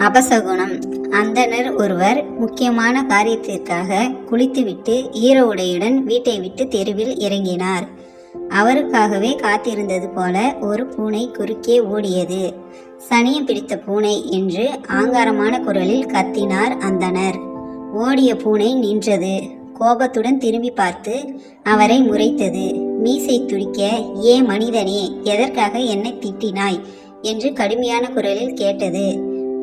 அபசகுனம். அந்தணர் ஒருவர் முக்கியமான காரியத்திற்காக குளித்துவிட்டு ஈர உடையுடன் வீட்டை விட்டு தெருவில் இறங்கினார். அவருக்காகவே காத்திருந்தது போல ஒரு பூனை குறுக்கே ஓடியது. சனியம் பிடித்த பூனை என்று ஆங்காரமான குரலில் கத்தினார் அந்தணர். ஓடிய பூனை நின்றது. கோபத்துடன் திரும்பி பார்த்து அவரை முறைத்தது. மீசை துடிக்க, ஏ மனிதனே, எதற்காக என்னை திட்டினாய் என்று கடுமையான குரலில் கேட்டது.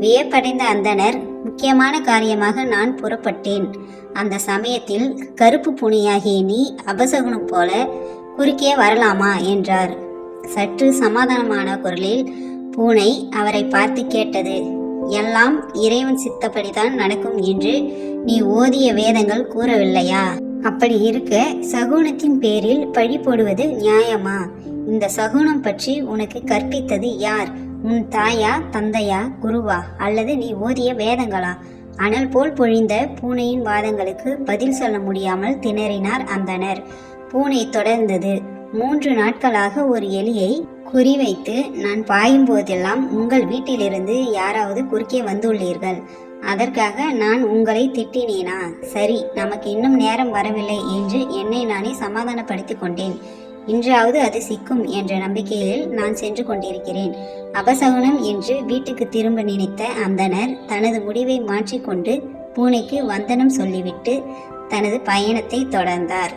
வியப்படைந்த அந்தணர், முக்கியமான காரியமாக நான் புறப்பட்டேன். அந்த சமயத்தில் கருப்பு பூனையாகிய நீ அபசகுனம் போல குறுக்கே வரலாமா என்றார். சற்று சமாதானமான குரலில் பூனை அவரை பார்த்து கேட்டது. எல்லாம் இறைவன் சித்தப்படிதான் நடக்கும் என்று நீ ஓதிய வேதங்கள் கூறவில்லையா? அப்படி இருக்க சகுனத்தின் பேரில் பழி போடுவது நியாயமா? இந்த சகுனம் பற்றி உனக்கு கற்பித்தது யார்? உன் தாயா, தந்தையா, குருவா, அல்லது நீ ஓதிய வேதங்களா? அனல் போல் பொழிந்த பூனையின் வாதங்களுக்கு பதில் சொல்ல முடியாமல் திணறினார் அந்தணர். பூனை தொடர்ந்தது. 3 நாட்களாக ஒரு எலியை குறிவைத்து நான் பாயும் போதெல்லாம் உங்கள் வீட்டிலிருந்து யாராவது குறுக்கே வந்துள்ளீர்கள். அதற்காக நான் உங்களை திட்டினேனா? சரி, நமக்கு இன்னும் நேரம் வரவில்லை என்று என்னை நானே சமாதானப்படுத்தி கொண்டேன். இன்றாவது அது சிக்கும் என்ற நம்பிக்கையில் நான் சென்று கொண்டிருக்கிறேன். அபசகுனம் என்று வீட்டுக்கு திரும்ப நினைத்த அந்தணர் தனது முடிவை மாற்றிக்கொண்டு பூனைக்கு வந்தனம் சொல்லிவிட்டு தனது பயணத்தை தொடர்ந்தார்.